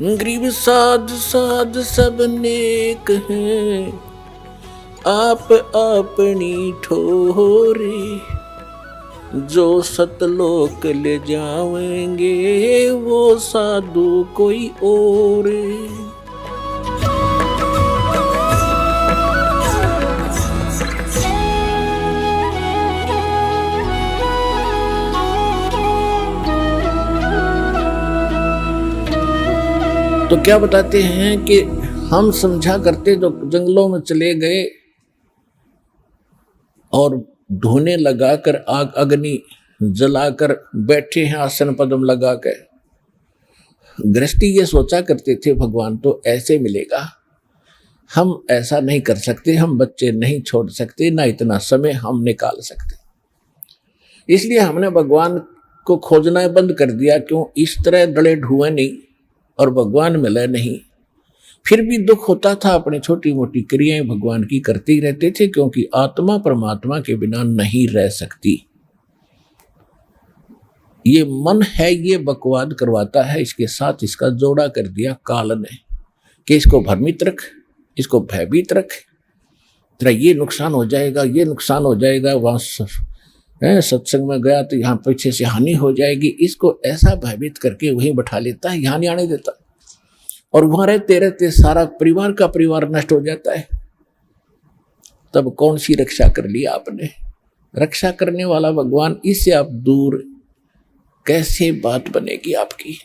गरीब साध साध सब नेक हैं, आप अपनी ठोरे। जो सतलोक ले जाएंगे वो साधु कोई और। तो क्या बताते हैं कि हम समझा करते जो जंगलों में चले गए और धोने लगाकर आग अग्नि जलाकर बैठे हैं आसन पद्म लगाकर। गृहस्थी ये सोचा करते थे भगवान तो ऐसे मिलेगा, हम ऐसा नहीं कर सकते, हम बच्चे नहीं छोड़ सकते, ना इतना समय हम निकाल सकते। इसलिए हमने भगवान को खोजना बंद कर दिया। क्यों? इस तरह डले ढुए नहीं और भगवान मिले नहीं। फिर भी दुख होता था, अपनी छोटी मोटी क्रियाएं भगवान की करते ही रहते थे, क्योंकि आत्मा परमात्मा के बिना नहीं रह सकती। ये मन है, ये बकवाद करवाता है, इसके साथ इसका जोड़ा कर दिया काल ने कि इसको भ्रमित रख, इसको भयभीत रख, तेरा ये नुकसान हो जाएगा, ये नुकसान हो जाएगा, वहां सत्संग में गया तो यहाँ पीछे से हानि हो जाएगी। इसको ऐसा भयभीत करके वहीं बैठा लेता है, यहाँ नहीं आने देता, और वहां रहते रहते सारा परिवार का परिवार नष्ट हो जाता है। तब कौन सी रक्षा कर ली आपने? रक्षा करने वाला भगवान, इससे आप दूर कैसे बात बनेगी आपकी?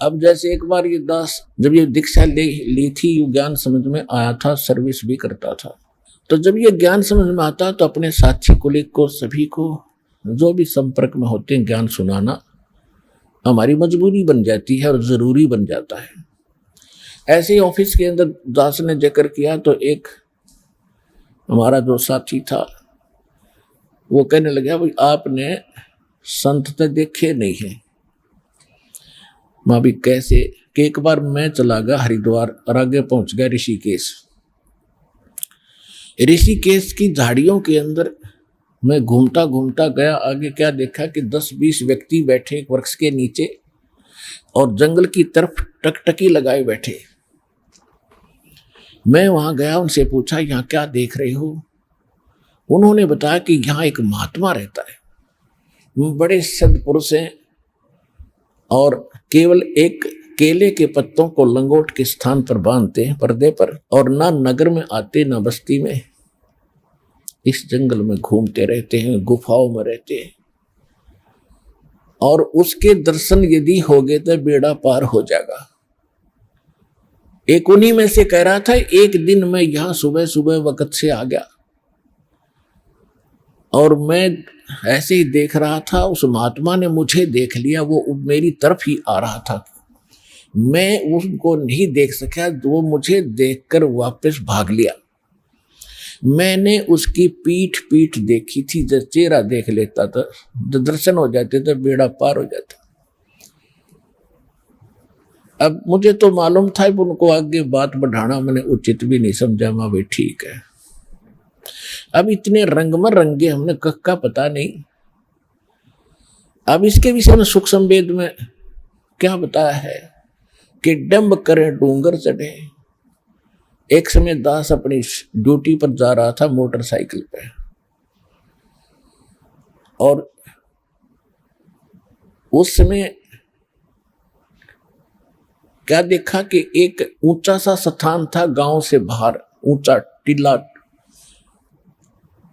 अब जैसे एक बार ये दास जब ये दीक्षा ली थी, ज्ञान समझ में आया था, सर्विस भी करता था, तो जब ये ज्ञान समझ में आता तो अपने साथी कुलिक को, सभी को, जो भी संपर्क में होते हैं, ज्ञान सुनाना हमारी मजबूरी बन जाती है और जरूरी बन जाता है। ऐसे ही ऑफिस के अंदर दास ने जिक्र किया तो एक हमारा जो साथी था वो कहने लगा, भाई आपने संत तो देखे नहीं है। माँ भी कैसे? कि एक बार मैं चला गया हरिद्वार और आगे पहुंच गया ऋषिकेश। ऋषिकेश की झाड़ियों के अंदर मैं घूमता घूमता गया, आगे क्या देखा कि 10-20 व्यक्ति बैठे एक वृक्ष के नीचे और जंगल की तरफ टकटकी लगाए बैठे। मैं वहां गया, उनसे पूछा यहाँ क्या देख रहे हो? उन्होंने बताया कि यहाँ एक महात्मा रहता है, वो बड़े सद्पुरुष हैं और केवल एक केले के पत्तों को लंगोट के स्थान पर बांधते हैं पर्दे पर, और ना नगर में आते ना बस्ती में, इस जंगल में घूमते रहते हैं, गुफाओं में रहते हैं, और उसके दर्शन यदि हो गए तो बेड़ा पार हो जाएगा। एक उन्हीं में से कह रहा था, एक दिन मैं यहां सुबह सुबह वक्त से आ गया और मैं ऐसे ही देख रहा था, उस महात्मा ने मुझे देख लिया, वो मेरी तरफ ही आ रहा था, मैं उसको नहीं देख सका, वो मुझे देखकर वापस भाग लिया। मैंने उसकी पीठ देखी थी, जब चेहरा देख लेता था, जब दर्शन हो जाते तो बेड़ा पार हो जाता। अब मुझे तो मालूम था, उनको आगे बात बढ़ाना मैंने उचित भी नहीं समझा। मैं भी ठीक है, अब इतने रंग में रंगे हमने कक्का पता नहीं। अब इसके विषय में सुख संवेद में क्या बताया है कि डंब करे डूंगर चढ़े। एक समय दास अपनी ड्यूटी पर जा रहा था मोटरसाइकिल पे, और उस समय क्या देखा कि एक ऊंचा सा स्थान था, गांव से बाहर ऊंचा टीला,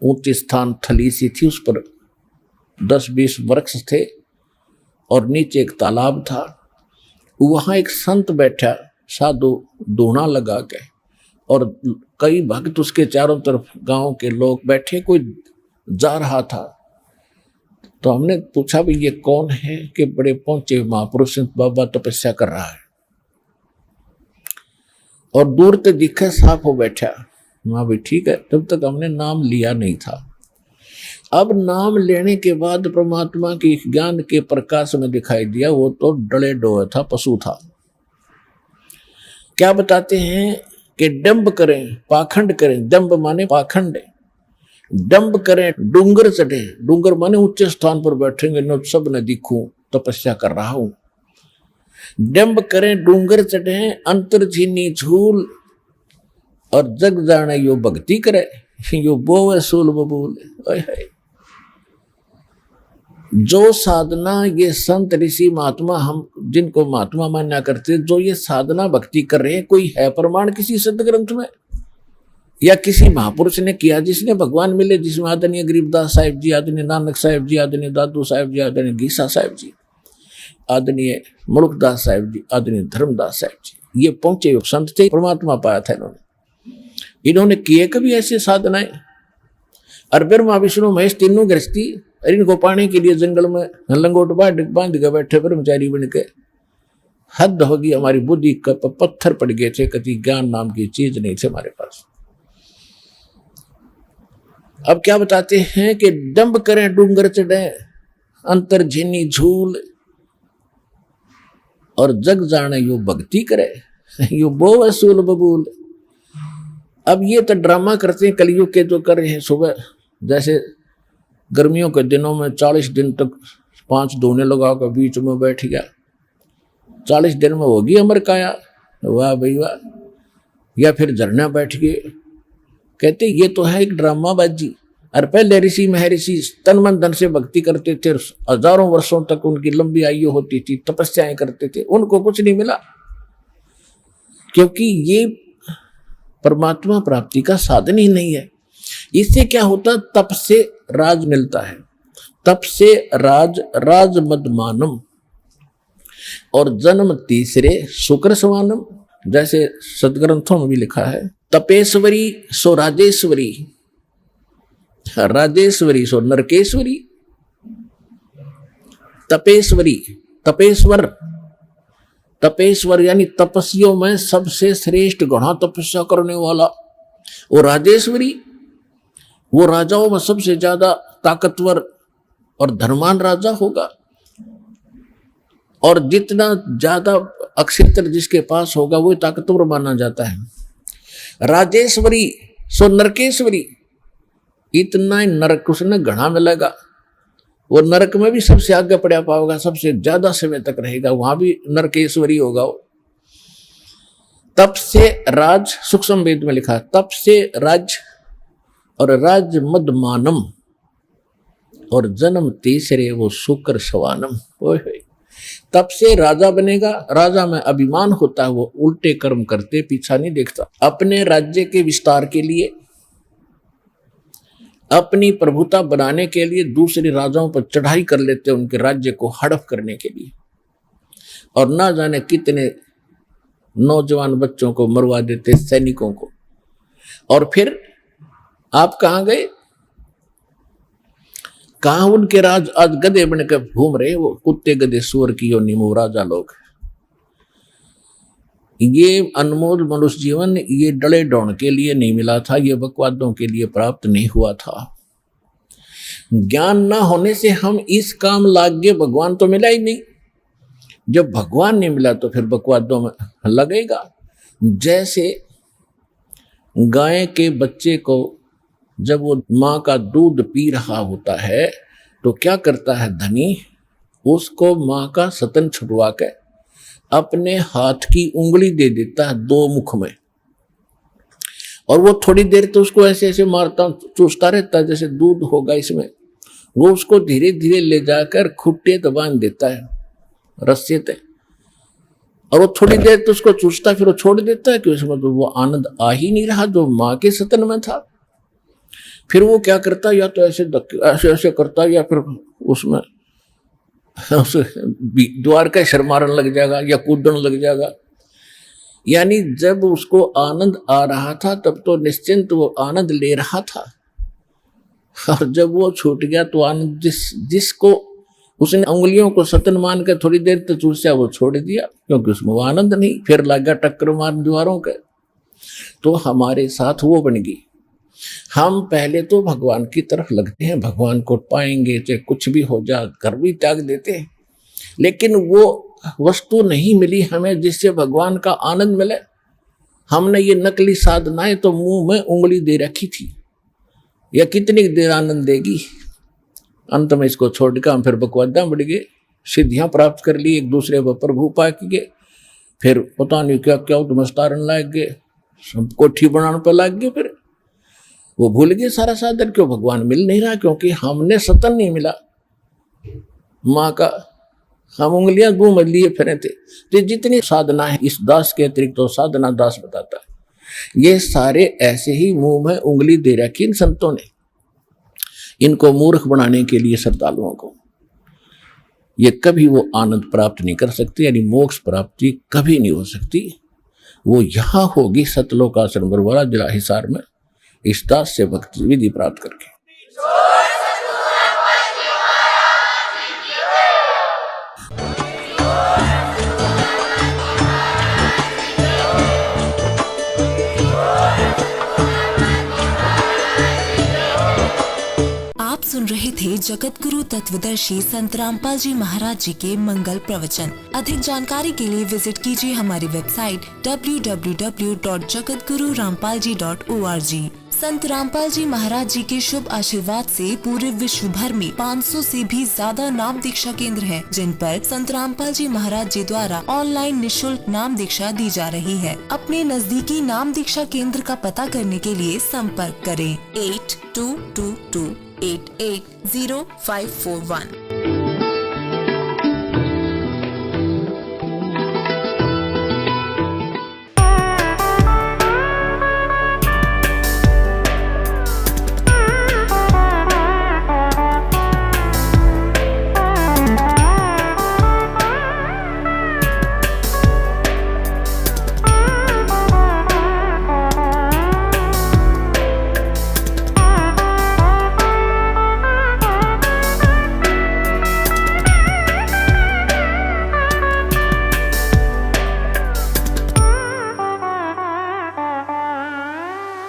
ऊंचे स्थान, थली सी थी, उस पर 10-20 वृक्ष थे और नीचे एक तालाब था। वहां एक संत बैठा, साधु धूना लगा के, और कई भक्त उसके चारों तरफ गांव के लोग बैठे, कोई जा रहा था। तो हमने पूछा, भाई ये कौन है? कि बड़े पहुंचे महापुरुष बाबा तपस्या कर रहा है, और दूर तक दिखा साफ हो बैठा। वहां भी ठीक है, तब तक हमने नाम लिया नहीं था। अब नाम लेने के बाद परमात्मा की ज्ञान के प्रकाश में दिखाई दिया, वो तो डले डोए था, पशु था। क्या बताते हैं कि डंब करें, पाखंड करें, डंब माने पाखंड, डंब करें डूंगर चढ़े, डूंगर माने ऊंचे स्थान पर बैठेंगे, न सब न दिखूं, तपस्या कर रहा हूं, डंब करें डूंगर चढ़े अंतर झीनी झूल, और जग जाने यो भक्ति करे यो बोवे सूल बबूल। जो साधना ये संत ऋषि महात्मा, हम जिनको महात्मा मान्या करते, जो ये साधना भक्ति कर रहे हैं, कोई है प्रमाण किसी सदग्रंथ में या किसी महापुरुष ने किया जिसने भगवान मिले, जिसमें आदरणीय गरीबदास साहिब जी, आदरणीय नानक साहिब जी, आदरणीय दादू साहिब जी, आदरणीय गीसा साहिब जी, आदरणीय मुल्कदास साहिब जी, आदरणीय धर्मदास साहिब जी, ये पहुंचे योग संत थे, परमात्मा पाया था इन्होंने किए कभी ऐसे साधनाएं। और ब्रह्मा विष्णु महेश तीनों गृहस्थी, और इनको पाने के लिए जंगल में लंगोट बांध के बैठे ब्रह्मचारी बन के। हद होगी हमारी बुद्धि का, पत्थर पड़ गए थे, कभी ज्ञान नाम की चीज नहीं थे हमारे पास। अब क्या बताते हैं कि डंब करें डूंगर चढ़े अंतर झीनी झूल, और जग जाने यो भक्ति करे यो बोवे सूल बबूल। अब ये तो ड्रामा करते हैं कलयुग के जो कर रहे हैं। सुबह जैसे गर्मियों के दिनों में 40 दिन तक 5 धोने लगा कर बीच में बैठ गया, 40 दिन में होगी अमर काया, वाह भाई वाह। या फिर झरना बैठ गए, कहते ये तो है एक ड्रामाबाजी। और पहले ऋषि महर्षि तन मन धन से भक्ति करते थे, हजारों वर्षों तक उनकी लंबी आयु होती थी, तपस्याएं करते थे, उनको कुछ नहीं मिला, क्योंकि ये परमात्मा प्राप्ति का साधन ही नहीं है। इससे क्या होता, तप से राज मिलता है, तप से राज मदमानम, और जन्म तीसरे शुक्र समानम। जैसे सदग्रंथों में भी लिखा है, तपेश्वरी सो राजेश्वरी, राजेश्वरी सो नरकेश्वरी। तपेश्वरी, तपेश्वर यानी तपस्वियों में सबसे श्रेष्ठ, घना तपस्या करने वाला। और राजेश्वरी, वो राजाओं में सबसे ज्यादा ताकतवर और धनवान राजा होगा। और जितना ज्यादा अक्षेत्र जिसके पास होगा वो ताकतवर माना जाता है। राजेश्वरी सो नरकेश्वरी, इतना ही नरक उसने घना मिलेगा। वो नरक में भी सबसे आगे पड़ा पाओगा, सबसे ज्यादा समय तक रहेगा, वहां भी नरकेश्वरी होगा वो। तप से राज, सूक्ष्म वेद में लिखा, तप से राज और राज मदमानम, और जन्म तीसरे वो शुक्र सवानम। तब से राजा बनेगा, राजा में अभिमान होता है, वो उल्टे कर्म करते पीछा नहीं देखता। अपने राज्य के विस्तार के लिए, अपनी प्रभुता बनाने के लिए दूसरे राजाओं पर चढ़ाई कर लेते, उनके राज्य को हड़प करने के लिए। और ना जाने कितने नौजवान बच्चों को मरवा देते, सैनिकों को। और फिर आप कहां गए, कहां उनके राज आज गधे बनकर घूम रहे, वो कुत्ते गधे सुअर की योनि में राजा लोग। ये अनमोल मनुष्य जीवन ये डले डौण के लिए नहीं मिला था, ये बकवादों के लिए प्राप्त नहीं हुआ था। ज्ञान ना होने से हम इस काम लाग गए, भगवान तो मिला ही नहीं। जब भगवान नहीं मिला तो फिर बकवादों में लगेगा। जैसे गाय के बच्चे को जब वो माँ का दूध पी रहा होता है तो क्या करता है धनी, उसको माँ का स्तन छुड़वा के अपने हाथ की उंगली दे देता है 2 मुख में, और वो थोड़ी देर तो उसको ऐसे ऐसे मारता चूसता रहता है जैसे दूध होगा इसमें। वो उसको धीरे धीरे ले जाकर खुट्टे तो बांध देता है रस्से ते, और वो थोड़ी देर तो उसको चूसता फिर वो छोड़ देता है कि उसमें तो वो आनंद आ ही नहीं रहा जो माँ के स्तन में था। फिर वो क्या करता, या तो ऐसे ऐसे करता, या फिर उसमें द्वार का शर्मारन लग जाएगा या कूदन लग जाएगा। यानी जब उसको आनंद आ रहा था तब तो निश्चिंत वो आनंद ले रहा था, और जब वो छूट गया तो आनंद जिसको उसने उंगलियों को सतन मान कर थोड़ी देर तक चूसा वो छोड़ दिया, क्योंकि उसमें वो आनंद नहीं। फिर लगा टक्कर मार दीवारों के। तो हमारे साथ वो बन गई। हम पहले तो भगवान की तरफ लगते हैं, भगवान को पाएंगे चाहे कुछ भी हो जाए, घर भी त्याग देते हैं, लेकिन वो वस्तु नहीं मिली हमें जिससे भगवान का आनंद मिले। हमने ये नकली साधनाएं तो मुंह में उंगली दे रखी थी, या कितनी देर आनंद देगी। अंत में इसको छोड़कर हम फिर बकवादा बढ़ गए, सिद्धियां प्राप्त कर ली, एक दूसरे पर प्रभु पा के, फिर पता नहीं क्या क्या मस्तारन लाग गए, सब कोठी बनाने पर लाग गए। फिर वो भूल गए सारा साधन, क्यों भगवान मिल नहीं रहा, क्योंकि हमने सतन नहीं मिला माँ का, हम उंगलियां मुंह में लिए फिरे थे। तो जितनी साधना है इस दास के अतिरिक्त तो साधना दास बताता है, ये सारे ऐसे ही मुंह में उंगली दे रखी इन संतों ने, इनको मूर्ख बनाने के लिए श्रद्धालुओं को। ये कभी वो आनंद प्राप्त नहीं कर सकते, यानी मोक्ष प्राप्ति कभी नहीं हो सकती। वो यहाँ होगी सतलोक आश्रम बरवाला जिला हिसार में, इस दास से भक्ति विधि प्राप्त करके। आप सुन रहे थे जगत गुरु तत्वदर्शी संत रामपाल जी महाराज जी के मंगल प्रवचन। अधिक जानकारी के लिए विजिट कीजिए हमारी वेबसाइट www.jagatgururampalji.org। संत रामपाल जी महाराज जी के शुभ आशीर्वाद से पूरे विश्व भर में 500 से भी ज्यादा नाम दीक्षा केंद्र हैं, जिन पर संत रामपाल जी महाराज जी द्वारा ऑनलाइन निशुल्क नाम दीक्षा दी जा रही है। अपने नजदीकी नाम दीक्षा केंद्र का पता करने के लिए संपर्क करें 8222880541।